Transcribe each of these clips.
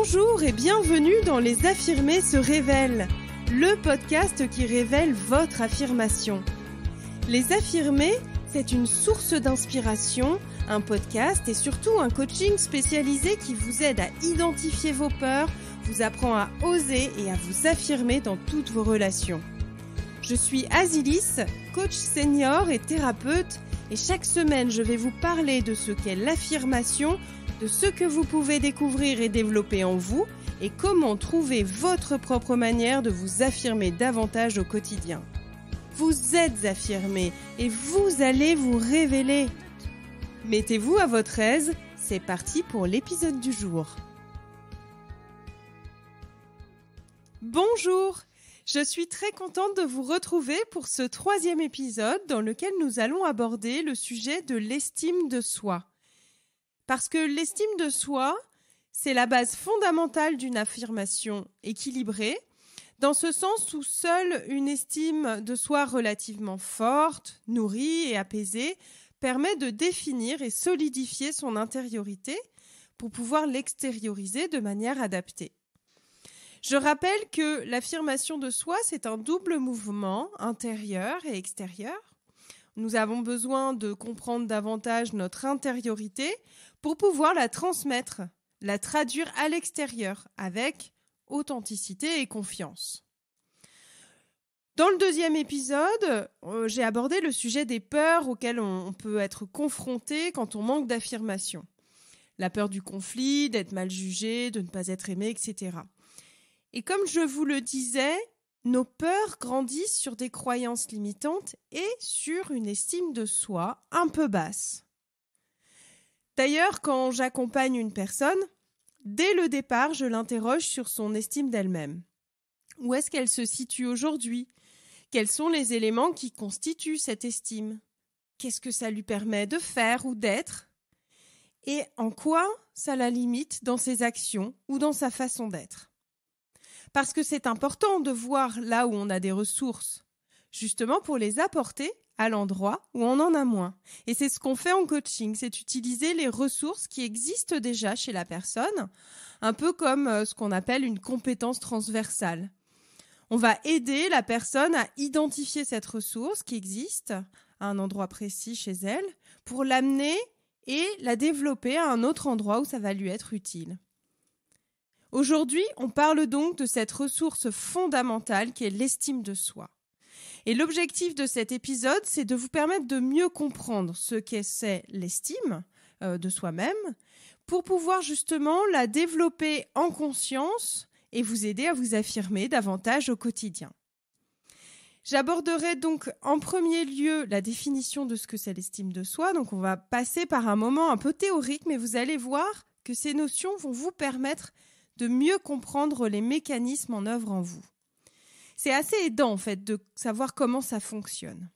Bonjour et bienvenue dans Les Affirmés se révèlent, le podcast qui révèle votre affirmation. Les Affirmés, c'est une source d'inspiration, un podcast et surtout un coaching spécialisé qui vous aide à identifier vos peurs, vous apprend à oser et à vous affirmer dans toutes vos relations. Je suis Azilis, coach senior et thérapeute, et chaque semaine je vais vous parler de ce qu'est l'affirmation, de ce que vous pouvez découvrir et développer en vous et comment trouver votre propre manière de vous affirmer davantage au quotidien. Vous êtes affirmé et vous allez vous révéler. Mettez-vous à votre aise, c'est parti pour l'épisode du jour. Bonjour, je suis très contente de vous retrouver pour ce 3e épisode dans lequel nous allons aborder le sujet de l'estime de soi. Parce que l'estime de soi, c'est la base fondamentale d'une affirmation équilibrée, dans ce sens où seule une estime de soi relativement forte, nourrie et apaisée permet de définir et solidifier son intériorité pour pouvoir l'extérioriser de manière adaptée. Je rappelle que l'affirmation de soi, c'est un double mouvement intérieur et extérieur. Nous avons besoin de comprendre davantage notre intériorité pour pouvoir la transmettre, la traduire à l'extérieur avec authenticité et confiance. Dans le 2e épisode, j'ai abordé le sujet des peurs auxquelles on peut être confronté quand on manque d'affirmation. La peur du conflit, d'être mal jugé, de ne pas être aimé, etc. Et comme je vous le disais, nos peurs grandissent sur des croyances limitantes et sur une estime de soi un peu basse. D'ailleurs, quand j'accompagne une personne, dès le départ, je l'interroge sur son estime d'elle-même. Où est-ce qu'elle se situe aujourd'hui ? Quels sont les éléments qui constituent cette estime ? Qu'est-ce que ça lui permet de faire ou d'être ? Et en quoi ça la limite dans ses actions ou dans sa façon d'être ? Parce que c'est important de voir là où on a des ressources, justement pour les apporter à l'endroit où on en a moins. Et c'est ce qu'on fait en coaching, c'est utiliser les ressources qui existent déjà chez la personne, un peu comme ce qu'on appelle une compétence transversale. On va aider la personne à identifier cette ressource qui existe à un endroit précis chez elle pour l'amener et la développer à un autre endroit où ça va lui être utile. Aujourd'hui, on parle donc de cette ressource fondamentale qui est l'estime de soi. Et l'objectif de cet épisode, c'est de vous permettre de mieux comprendre ce qu'est l'estime de soi-même pour pouvoir justement la développer en conscience et vous aider à vous affirmer davantage au quotidien. J'aborderai donc en premier lieu la définition de ce que c'est l'estime de soi. Donc on va passer par un moment un peu théorique, mais vous allez voir que ces notions vont vous permettre de mieux comprendre les mécanismes en œuvre en vous. C'est assez aidant en fait de savoir comment ça fonctionne.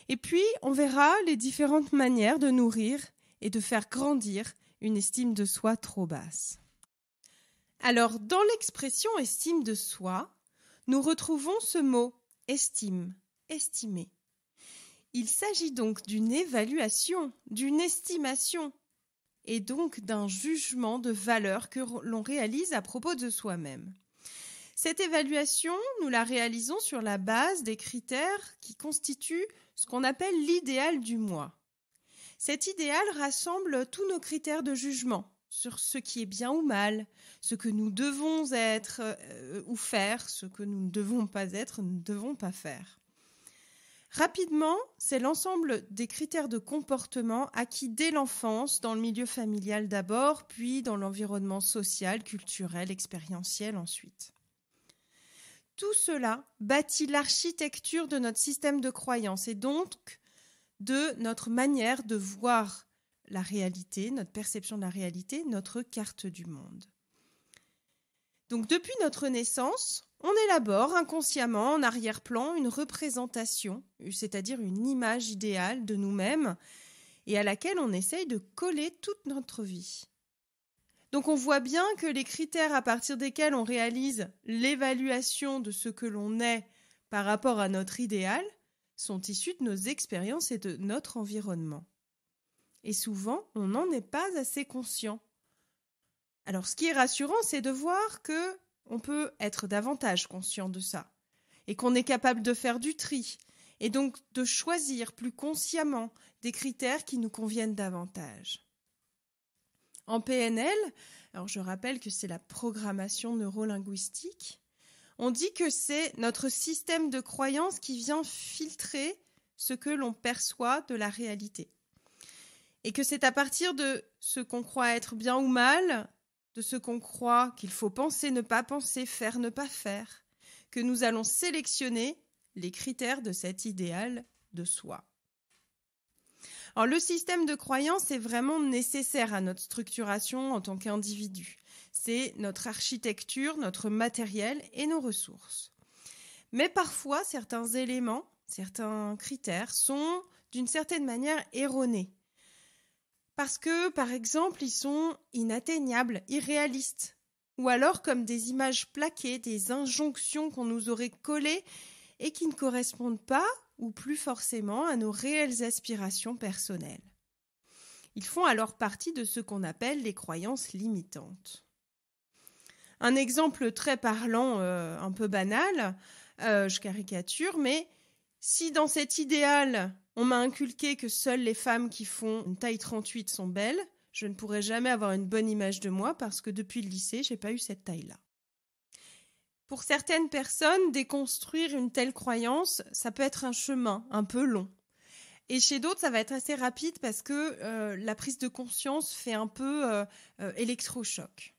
Et puis, on verra les différentes manières de nourrir et de faire grandir une estime de soi trop basse. Alors, dans l'expression estime de soi, nous retrouvons ce mot estime, estimer. Il s'agit donc d'une évaluation, d'une estimation, et donc d'un jugement de valeur que l'on réalise à propos de soi-même. Cette évaluation, nous la réalisons sur la base des critères qui constituent ce qu'on appelle l'idéal du moi. Cet idéal rassemble tous nos critères de jugement sur ce qui est bien ou mal, ce que nous devons être ou faire, ce que nous ne devons pas être, ne devons pas faire. Rapidement, c'est l'ensemble des critères de comportement acquis dès l'enfance, dans le milieu familial d'abord, puis dans l'environnement social, culturel, expérientiel ensuite. Tout cela bâtit l'architecture de notre système de croyance et donc de notre manière de voir la réalité, notre perception de la réalité, notre carte du monde. Donc depuis notre naissance, on élabore inconsciemment en arrière-plan une représentation, c'est-à-dire une image idéale de nous-mêmes et à laquelle on essaye de coller toute notre vie. Donc on voit bien que les critères à partir desquels on réalise l'évaluation de ce que l'on est par rapport à notre idéal sont issus de nos expériences et de notre environnement. Et souvent, on n'en est pas assez conscient. Alors, ce qui est rassurant, c'est de voir que on peut être davantage conscient de ça et qu'on est capable de faire du tri et donc de choisir plus consciemment des critères qui nous conviennent davantage. En PNL, alors je rappelle que c'est la programmation neurolinguistique, on dit que c'est notre système de croyance qui vient filtrer ce que l'on perçoit de la réalité. Et que c'est à partir de ce qu'on croit être bien ou mal, de ce qu'on croit qu'il faut penser, ne pas penser, faire, ne pas faire, que nous allons sélectionner les critères de cet idéal de soi. Alors, le système de croyance est vraiment nécessaire à notre structuration en tant qu'individu. C'est notre architecture, notre matériel et nos ressources. Mais parfois, certains éléments, certains critères sont d'une certaine manière erronés. Parce que, par exemple, ils sont inatteignables, irréalistes. Ou alors comme des images plaquées, des injonctions qu'on nous aurait collées et qui ne correspondent pas ou plus forcément à nos réelles aspirations personnelles. Ils font alors partie de ce qu'on appelle les croyances limitantes. Un exemple très parlant, un peu banal, je caricature, mais si dans cet idéal, on m'a inculqué que seules les femmes qui font une taille 38 sont belles, je ne pourrai jamais avoir une bonne image de moi parce que depuis le lycée, je n'ai pas eu cette taille-là. Pour certaines personnes, déconstruire une telle croyance, ça peut être un chemin un peu long. Et chez d'autres, ça va être assez rapide parce que la prise de conscience fait un peu électrochoc.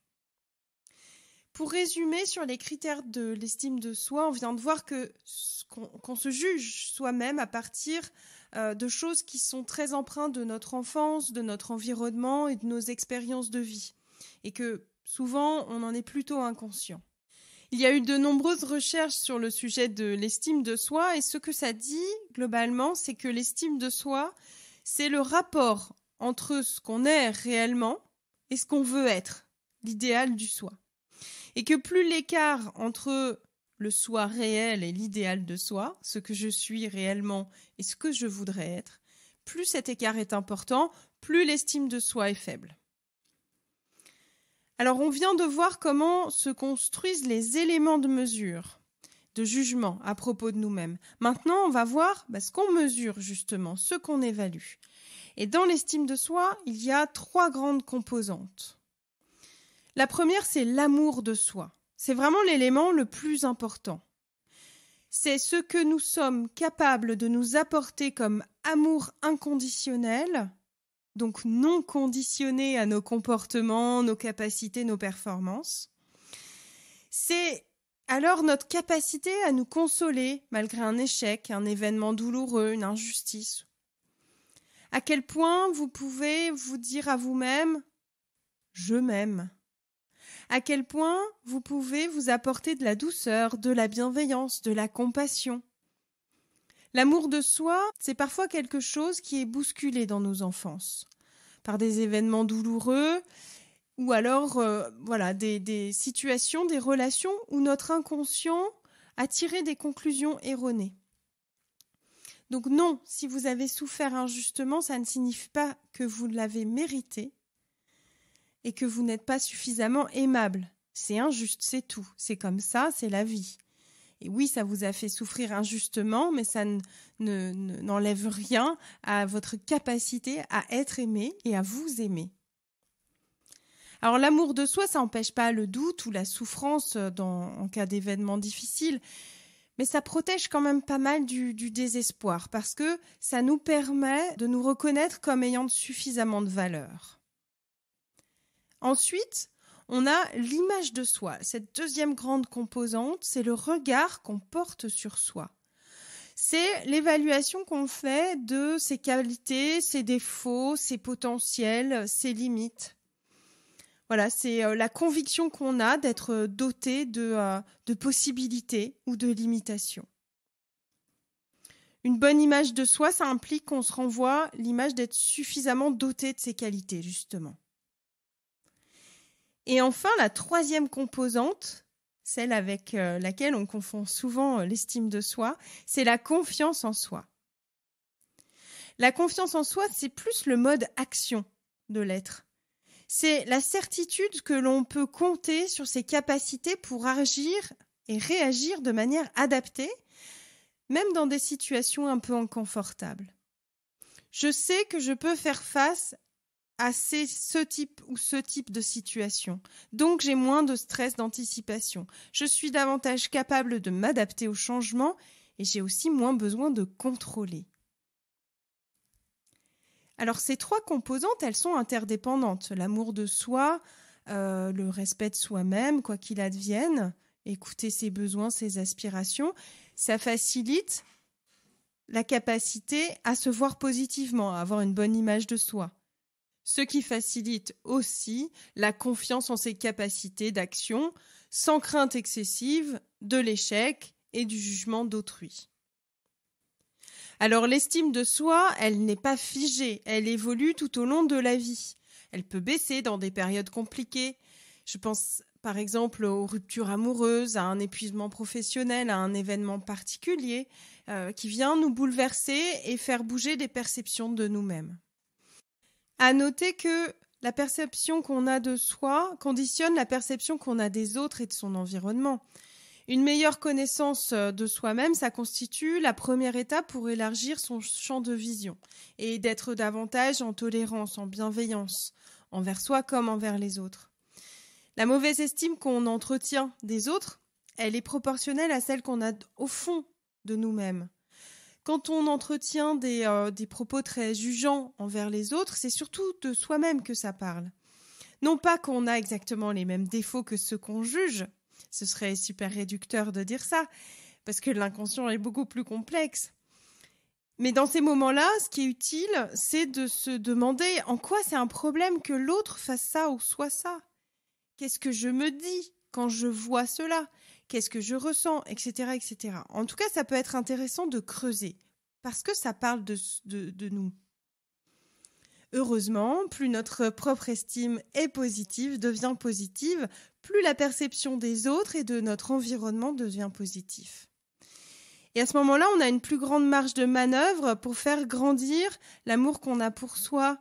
Pour résumer sur les critères de l'estime de soi, on vient de voir qu'on se juge soi-même à partir de choses qui sont très empreintes de notre enfance, de notre environnement et de nos expériences de vie. Et que souvent, on en est plutôt inconscient. Il y a eu de nombreuses recherches sur le sujet de l'estime de soi et ce que ça dit, globalement, c'est que l'estime de soi, c'est le rapport entre ce qu'on est réellement et ce qu'on veut être, l'idéal du soi. Et que plus l'écart entre le soi réel et l'idéal de soi, ce que je suis réellement et ce que je voudrais être, plus cet écart est important, plus l'estime de soi est faible. Alors, on vient de voir comment se construisent les éléments de mesure, de jugement à propos de nous-mêmes. Maintenant, on va voir ce qu'on mesure justement, ce qu'on évalue. Et dans l'estime de soi, il y a 3 grandes composantes. La première, c'est l'amour de soi. C'est vraiment l'élément le plus important. C'est ce que nous sommes capables de nous apporter comme amour inconditionnel, donc non conditionné à nos comportements, nos capacités, nos performances. C'est alors notre capacité à nous consoler malgré un échec, un événement douloureux, une injustice. À quel point vous pouvez vous dire à vous-même « je m'aime ». À quel point vous pouvez vous apporter de la douceur, de la bienveillance, de la compassion. L'amour de soi, c'est parfois quelque chose qui est bousculé dans nos enfances, par des événements douloureux ou alors des situations, des relations où notre inconscient a tiré des conclusions erronées. Donc non, si vous avez souffert injustement, ça ne signifie pas que vous l'avez mérité et que vous n'êtes pas suffisamment aimable. C'est injuste, c'est tout. C'est comme ça, c'est la vie. Et oui, ça vous a fait souffrir injustement, mais ça n'enlève rien à votre capacité à être aimé et à vous aimer. Alors l'amour de soi, ça n'empêche pas le doute ou la souffrance en cas d'événements difficiles, mais ça protège quand même pas mal du désespoir parce que ça nous permet de nous reconnaître comme ayant suffisamment de valeur. Ensuite, on a l'image de soi. Cette deuxième grande composante, c'est le regard qu'on porte sur soi. C'est l'évaluation qu'on fait de ses qualités, ses défauts, ses potentiels, ses limites. Voilà, c'est la conviction qu'on a d'être doté de possibilités ou de limitations. Une bonne image de soi, ça implique qu'on se renvoie l'image d'être suffisamment doté de ses qualités, justement. Et enfin, la troisième composante, celle avec laquelle on confond souvent l'estime de soi, c'est la confiance en soi. La confiance en soi, c'est plus le mode action de l'être. C'est la certitude que l'on peut compter sur ses capacités pour agir et réagir de manière adaptée, même dans des situations un peu inconfortables. Je sais que je peux faire face à ce type de situation. Donc, j'ai moins de stress d'anticipation. Je suis davantage capable de m'adapter au changement et j'ai aussi moins besoin de contrôler. Alors, ces 3 composantes, elles sont interdépendantes. L'amour de soi, le respect de soi-même, quoi qu'il advienne, écouter ses besoins, ses aspirations, ça facilite la capacité à se voir positivement, à avoir une bonne image de soi. Ce qui facilite aussi la confiance en ses capacités d'action, sans crainte excessive de l'échec et du jugement d'autrui. Alors l'estime de soi, elle n'est pas figée, elle évolue tout au long de la vie. Elle peut baisser dans des périodes compliquées. Je pense par exemple aux ruptures amoureuses, à un épuisement professionnel, à un événement particulier qui vient nous bouleverser et faire bouger des perceptions de nous-mêmes. À noter que la perception qu'on a de soi conditionne la perception qu'on a des autres et de son environnement. Une meilleure connaissance de soi-même, ça constitue la première étape pour élargir son champ de vision et d'être davantage en tolérance, en bienveillance, envers soi comme envers les autres. La mauvaise estime qu'on entretient des autres, elle est proportionnelle à celle qu'on a au fond de nous-mêmes. Quand on entretient des propos très jugeants envers les autres, c'est surtout de soi-même que ça parle. Non pas qu'on a exactement les mêmes défauts que ceux qu'on juge, ce serait super réducteur de dire ça, parce que l'inconscient est beaucoup plus complexe. Mais dans ces moments-là, ce qui est utile, c'est de se demander en quoi c'est un problème que l'autre fasse ça ou soit ça. Qu'est-ce que je me dis quand je vois cela ? Qu'est-ce que je ressens, etc., etc. En tout cas, ça peut être intéressant de creuser, parce que ça parle de nous. Heureusement, plus notre propre estime est positive, devient positive, plus la perception des autres et de notre environnement devient positif. Et à ce moment-là, on a une plus grande marge de manœuvre pour faire grandir l'amour qu'on a pour soi,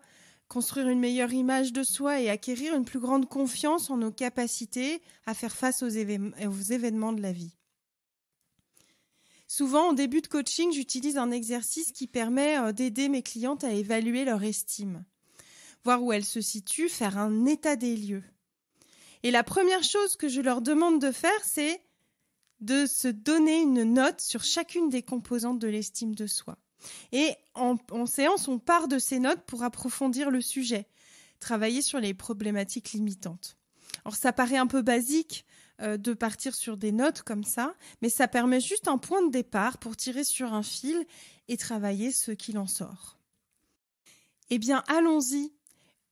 construire une meilleure image de soi et acquérir une plus grande confiance en nos capacités à faire face aux événements de la vie. Souvent, en début de coaching, j'utilise un exercice qui permet d'aider mes clientes à évaluer leur estime, voir où elles se situent, faire un état des lieux. Et la première chose que je leur demande de faire, c'est de se donner une note sur chacune des composantes de l'estime de soi. Et en séance, on part de ces notes pour approfondir le sujet, travailler sur les problématiques limitantes. Alors ça paraît un peu basique de partir sur des notes comme ça, mais ça permet juste un point de départ pour tirer sur un fil et travailler ce qu'il en sort. Eh bien, allons-y.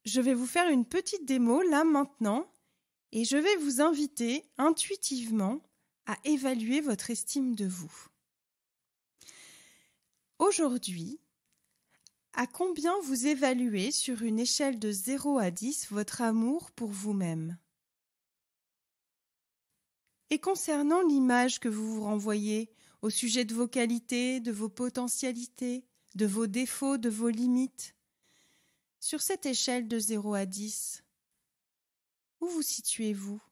Je vais vous faire une petite démo là maintenant et je vais vous inviter intuitivement à évaluer votre estime de vous. Aujourd'hui, à combien vous évaluez sur une échelle de 0 à 10 votre amour pour vous-même ? Et concernant l'image que vous vous renvoyez au sujet de vos qualités, de vos potentialités, de vos défauts, de vos limites, sur cette échelle de 0 à 10, où vous situez-vous ?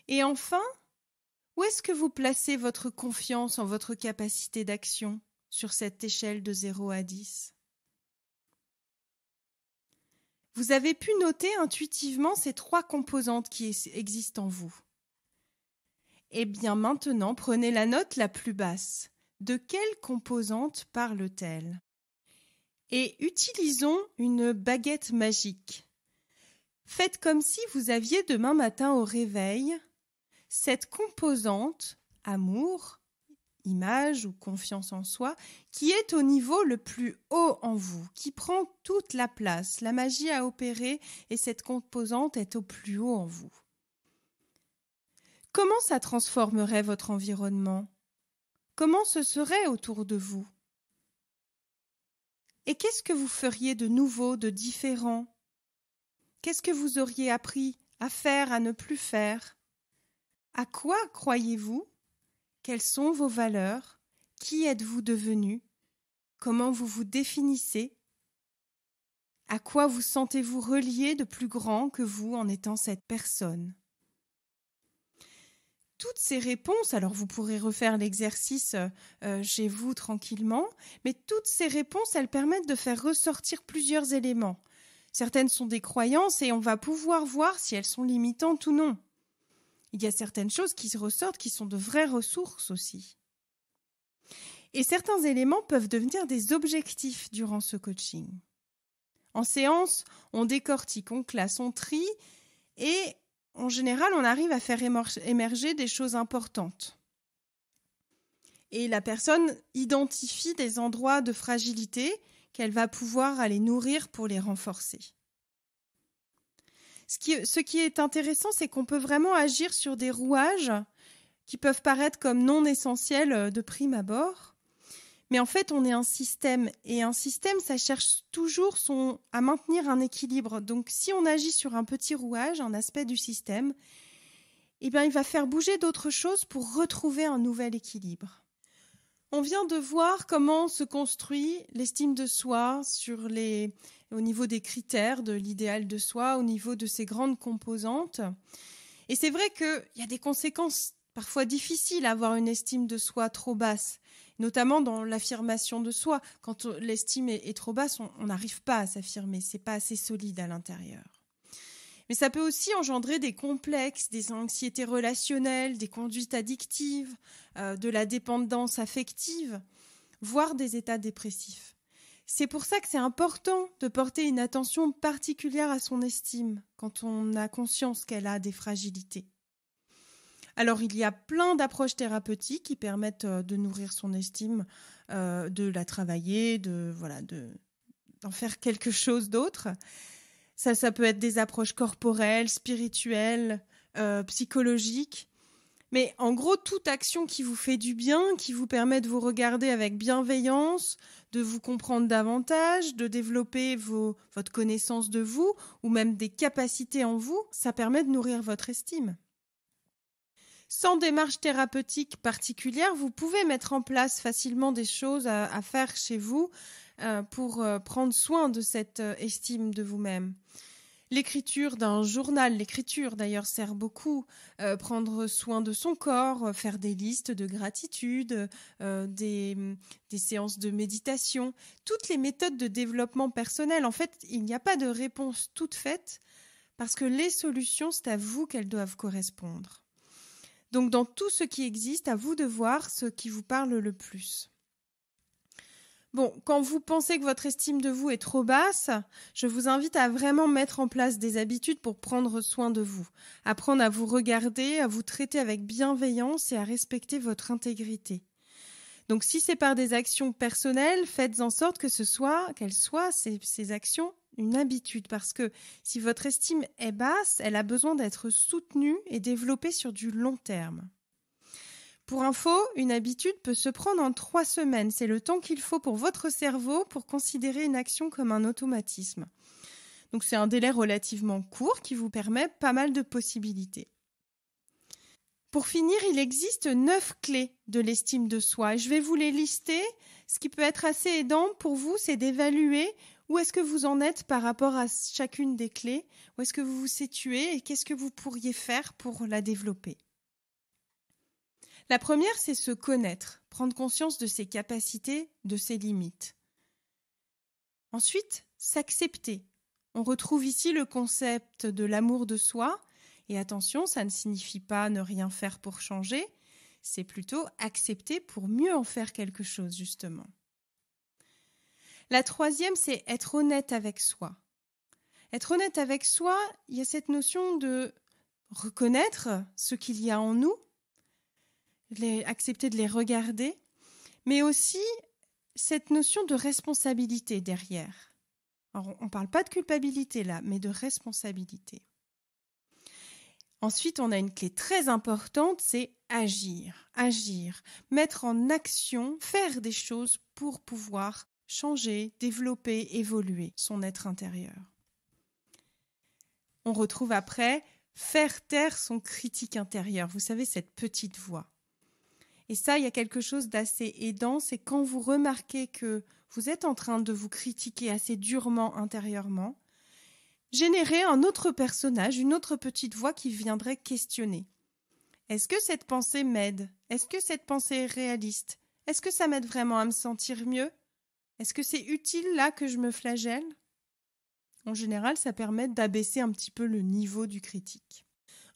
Et enfin, où est-ce que vous placez votre confiance en votre capacité d'action sur cette échelle de 0 à 10 ? Vous avez pu noter intuitivement ces 3 composantes qui existent en vous. Eh bien maintenant, prenez la note la plus basse. De quelle composante parle-t-elle ? Et utilisons une baguette magique. Faites comme si vous aviez demain matin au réveil cette composante, amour, image ou confiance en soi, qui est au niveau le plus haut en vous, qui prend toute la place. La magie a opéré et cette composante est au plus haut en vous. Comment ça transformerait votre environnement ? Comment ce serait autour de vous ? Et qu'est-ce que vous feriez de nouveau, de différent ? Qu'est-ce que vous auriez appris à faire, à ne plus faire ? À quoi croyez-vous ? Quelles sont vos valeurs ? Qui êtes-vous devenu ? Comment vous vous définissez ? À quoi vous sentez-vous relié de plus grand que vous en étant cette personne? Toutes ces réponses, alors vous pourrez refaire l'exercice chez vous tranquillement, mais toutes ces réponses, elles permettent de faire ressortir plusieurs éléments. Certaines sont des croyances et on va pouvoir voir si elles sont limitantes ou non. Il y a certaines choses qui se ressortent qui sont de vraies ressources aussi. Et certains éléments peuvent devenir des objectifs durant ce coaching. En séance, on décortique, on classe, on trie et en général, on arrive à faire émerger des choses importantes. Et la personne identifie des endroits de fragilité qu'elle va pouvoir aller nourrir pour les renforcer. Ce qui est intéressant, c'est qu'on peut vraiment agir sur des rouages qui peuvent paraître comme non essentiels de prime abord. Mais en fait, on est un système. Et un système, ça cherche toujours à maintenir un équilibre. Donc, si on agit sur un petit rouage, un aspect du système, eh bien, il va faire bouger d'autres choses pour retrouver un nouvel équilibre. On vient de voir comment se construit l'estime de soi au niveau des critères de l'idéal de soi, au niveau de ses grandes composantes. Et c'est vrai qu'il y a des conséquences parfois difficiles à avoir une estime de soi trop basse, notamment dans l'affirmation de soi. Quand l'estime est trop basse, on n'arrive pas à s'affirmer, c'est pas assez solide à l'intérieur. Mais ça peut aussi engendrer des complexes, des anxiétés relationnelles, des conduites addictives, de la dépendance affective, voire des états dépressifs. C'est pour ça que c'est important de porter une attention particulière à son estime quand on a conscience qu'elle a des fragilités. Alors, il y a plein d'approches thérapeutiques qui permettent de nourrir son estime, de la travailler, d'en faire quelque chose d'autre. Ça peut être des approches corporelles, spirituelles, psychologiques. Mais en gros, toute action qui vous fait du bien, qui vous permet de vous regarder avec bienveillance, de vous comprendre davantage, de développer votre connaissance de vous, ou même des capacités en vous, ça permet de nourrir votre estime. Sans démarche thérapeutique particulière, vous pouvez mettre en place facilement des choses à faire chez vous pour prendre soin de cette estime de vous-même. L'écriture d'un journal, l'écriture d'ailleurs sert beaucoup, prendre soin de son corps, faire des listes de gratitude, des séances de méditation, toutes les méthodes de développement personnel. En fait, il n'y a pas de réponse toute faite parce que les solutions, c'est à vous qu'elles doivent correspondre. Donc, dans tout ce qui existe, à vous de voir ce qui vous parle le plus. Bon, quand vous pensez que votre estime de vous est trop basse, je vous invite à vraiment mettre en place des habitudes pour prendre soin de vous. Apprendre à vous regarder, à vous traiter avec bienveillance et à respecter votre intégrité. Donc, si c'est par des actions personnelles, faites en sorte qu'elles soient ces actions une habitude, parce que si votre estime est basse, elle a besoin d'être soutenue et développée sur du long terme. Pour info, une habitude peut se prendre en 3 semaines. C'est le temps qu'il faut pour votre cerveau pour considérer une action comme un automatisme. Donc c'est un délai relativement court qui vous permet pas mal de possibilités. Pour finir, il existe 9 clés de l'estime de soi et je vais vous les lister. Ce qui peut être assez aidant pour vous, c'est d'évaluer où est-ce que vous en êtes par rapport à chacune des clés, où est-ce que vous vous situez et qu'est-ce que vous pourriez faire pour la développer. La première, c'est se connaître, prendre conscience de ses capacités, de ses limites. Ensuite, s'accepter. On retrouve ici le concept de l'amour de soi. Et attention, ça ne signifie pas ne rien faire pour changer, c'est plutôt accepter pour mieux en faire quelque chose, justement. La troisième, c'est être honnête avec soi. Être honnête avec soi, il y a cette notion de reconnaître ce qu'il y a en nous, accepter de les regarder, mais aussi cette notion de responsabilité derrière. Alors, on ne parle pas de culpabilité là, mais de responsabilité. Ensuite, on a une clé très importante, c'est agir, mettre en action, faire des choses pour pouvoir changer, développer, évoluer son être intérieur. On retrouve après faire taire son critique intérieur, vous savez, cette petite voix. Et ça, il y a quelque chose d'assez aidant, c'est quand vous remarquez que vous êtes en train de vous critiquer assez durement intérieurement, générez un autre personnage, une autre petite voix qui viendrait questionner. Est-ce que cette pensée m'aide? Est-ce que cette pensée est réaliste? Est-ce que ça m'aide vraiment à me sentir mieux? Est-ce que c'est utile là que je me flagelle? En général, ça permet d'abaisser un petit peu le niveau du critique.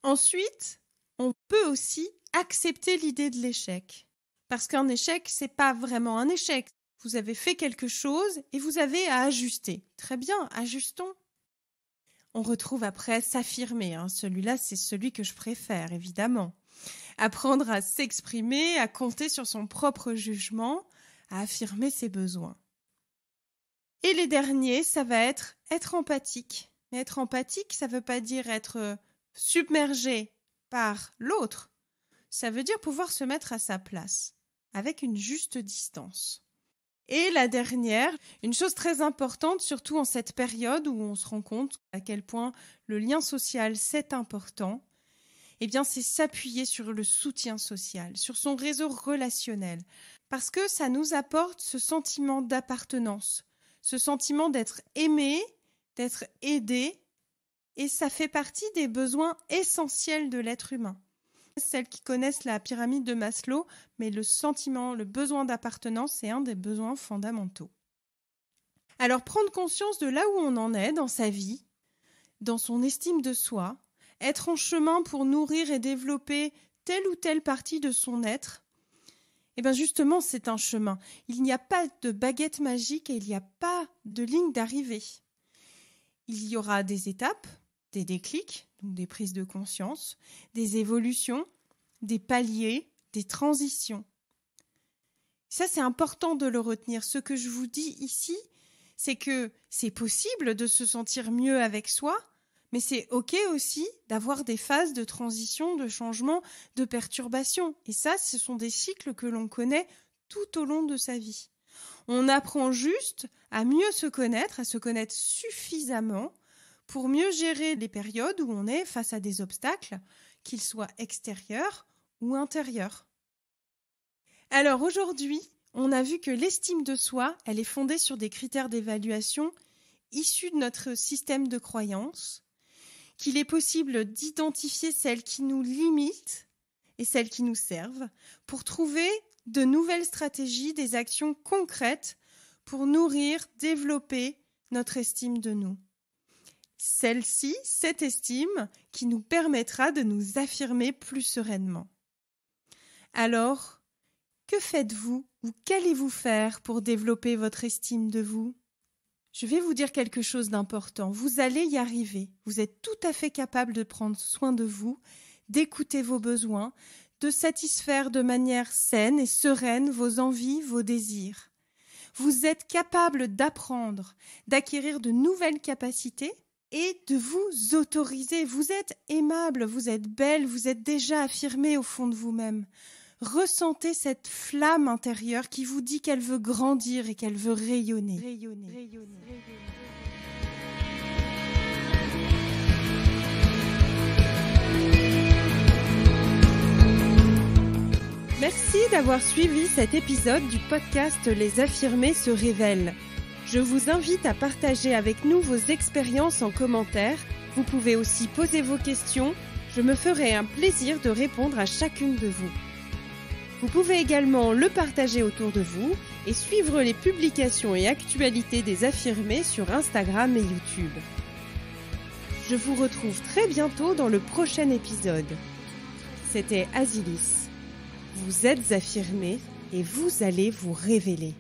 Ensuite, on peut aussi accepter l'idée de l'échec. Parce qu'un échec, c'est pas vraiment un échec. Vous avez fait quelque chose et vous avez à ajuster. Très bien, ajustons. On retrouve après s'affirmer. Celui-là, c'est celui que je préfère, évidemment. Apprendre à s'exprimer, à compter sur son propre jugement, à affirmer ses besoins. Et les derniers, ça va être empathique. Mais être empathique, ça ne veut pas dire être submergé par l'autre. Ça veut dire pouvoir se mettre à sa place, avec une juste distance. Et la dernière, une chose très importante, surtout en cette période où on se rend compte à quel point le lien social, c'est important, eh bien, c'est s'appuyer sur le soutien social, sur son réseau relationnel, parce que ça nous apporte ce sentiment d'appartenance, ce sentiment d'être aimé, d'être aidé, et ça fait partie des besoins essentiels de l'être humain. Celles qui connaissent la pyramide de Maslow, mais le sentiment, le besoin d'appartenance, c'est un des besoins fondamentaux. Alors, prendre conscience de là où on en est dans sa vie, dans son estime de soi, être en chemin pour nourrir et développer telle ou telle partie de son être, eh bien justement, c'est un chemin. Il n'y a pas de baguette magique et il n'y a pas de ligne d'arrivée. Il y aura des étapes, des déclics, donc des prises de conscience, des évolutions, des paliers, des transitions. Ça, c'est important de le retenir. Ce que je vous dis ici, c'est que c'est possible de se sentir mieux avec soi, mais c'est OK aussi d'avoir des phases de transition, de changement, de perturbation. Et ça, ce sont des cycles que l'on connaît tout au long de sa vie. On apprend juste à mieux se connaître, à se connaître suffisamment pour mieux gérer les périodes où on est face à des obstacles, qu'ils soient extérieurs ou intérieurs. Alors aujourd'hui, on a vu que l'estime de soi, elle est fondée sur des critères d'évaluation issus de notre système de croyances, qu'il est possible d'identifier celles qui nous limitent et celles qui nous servent pour trouver de nouvelles stratégies, des actions concrètes pour nourrir, développer notre estime de nous. Celle-ci, cette estime, qui nous permettra de nous affirmer plus sereinement. Alors, que faites-vous ou qu'allez-vous faire pour développer votre estime de vous? Je vais vous dire quelque chose d'important. Vous allez y arriver. Vous êtes tout à fait capable de prendre soin de vous, d'écouter vos besoins, de satisfaire de manière saine et sereine vos envies, vos désirs. Vous êtes capable d'apprendre, d'acquérir de nouvelles capacités et de vous autoriser. Vous êtes aimable, vous êtes belle, vous êtes déjà affirmée au fond de vous-même. Ressentez cette flamme intérieure qui vous dit qu'elle veut grandir et qu'elle veut rayonner. Merci d'avoir suivi cet épisode du podcast Les Affirmés se révèlent. Je vous invite à partager avec nous vos expériences en commentaire. Vous pouvez aussi poser vos questions. Je me ferai un plaisir de répondre à chacune de vous. Vous pouvez également le partager autour de vous et suivre les publications et actualités des affirmés sur Instagram et YouTube. Je vous retrouve très bientôt dans le prochain épisode. C'était Azilis. Vous êtes affirmés et vous allez vous révéler.